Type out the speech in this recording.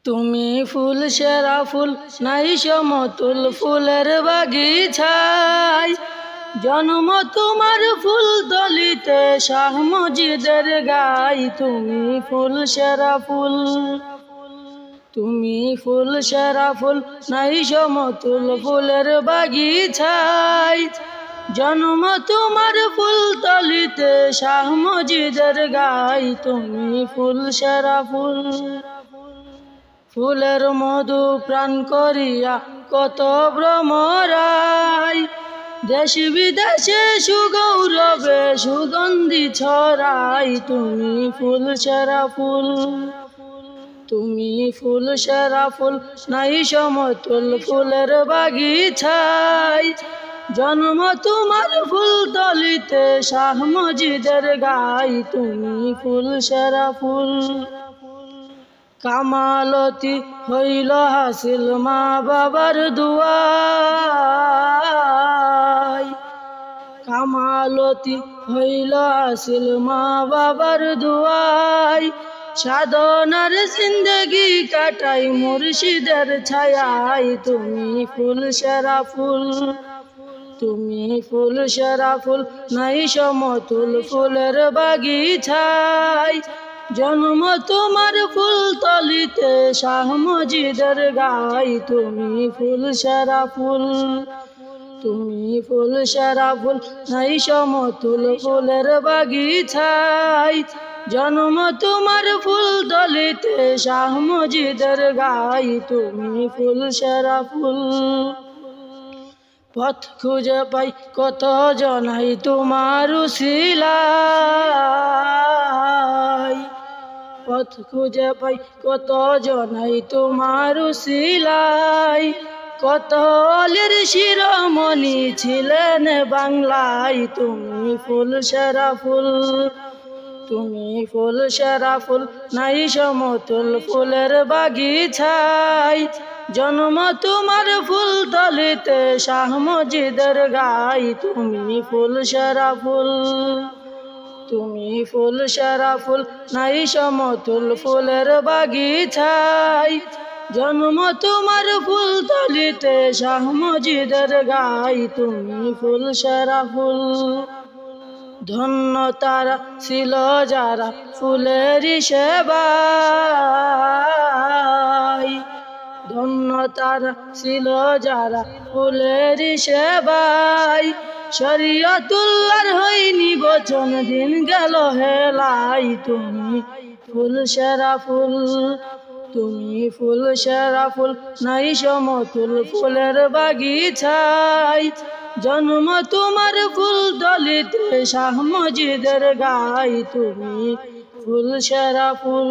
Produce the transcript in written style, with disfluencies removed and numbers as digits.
তুমি ফুল সেরা ফুল নাই সমতুল ফুলের বাগিচায়, জন্ম তোমার ফুল দলিতে শাহ মজিদের গাই। তুমি ফুল সেরা ফুল, তুমি ফুল সেরা ফুল নাই সমতুল ফুলের বাগিচায়, জন্ম তোমার ফুল দলিতে শাহ মজিদের গাই। তুমি ফুল সেরা ফুল, ফুলের মধু প্রাণ করিয়া কত ভ্রমরাই, দেশ বিদেশে সুগৌরবে সুগন্ধি ছড়াই। তুমি ফুল সেরা ফুল, তুমি ফুল সেরা ফুল নাই সমতুল ফুলের বাগিচায়, জন্ম তোমার ফুল দলিতে শাহ মজিদের গাই। তুমি ফুল সেরা ফুল, কামালতি হইল হাসিল মা বাবার দুয়াই, কামালতি হইল হাসিল মা বাবার দুয়াই, সাধনার জিন্দগি কাটাই মুর্শিদের ছায়াই। তুমি ফুল সেরা ফুল, তুমি ফুল সেরা ফুল নাই সমতুল ফুলের বাগিচায়, জন্ম তোমার ফুল তলিতে শাহ মজিদের গাই। তুমি ফুল সেরা ফুল, তুমি ফুল সেরা ফুল নাই সমতুল ফুলের বাগিচায়, জন্ম তোমার ফুল দলিতে শাহ মজিদের গাই। তুমি ফুল সেরা ফুল, পথ খুঁজে পাই কত জনাই তোমার উসিলায়, পথ খুঁজে পাই কত জনাই তোমার উসিলায়, কত অলির শিরোমণি ছিলেন বাংলায়। তুমি ফুল সেরা ফুল, তুমি ফুল সেরা ফুল নাই সমতুল ফুলের বাগিচায়, জন্ম তোমার ফুল দলিতে শাহ মজিদের গাই। তুমি ফুল সেরা ফুল, তুমি ফুল সেরা ফুল নাই সমতুল ফুলের বাগিচায়, জন্ম তোমার ফুল দলিতে শাহ মজিদের গাই। তুমি ফুল সেরা ফুল, ধন্য তারা ছিল যারা ফুলেরই সেবায়, ধন্য তারা ছিল যারা ফুলেরই সেবায়, শরীয়তুল্লাহর হয়নি বচন দিন গেল হেলাই। তুমি ফুল সেরা ফুল, তুমি ফুল সেরা ফুল নাই সমতুল ফুলের বাগিচায়, জন্ম তোমার ফুল দলিতে শাহ মজিদের গাই। তুমি ফুল সেরা ফুল।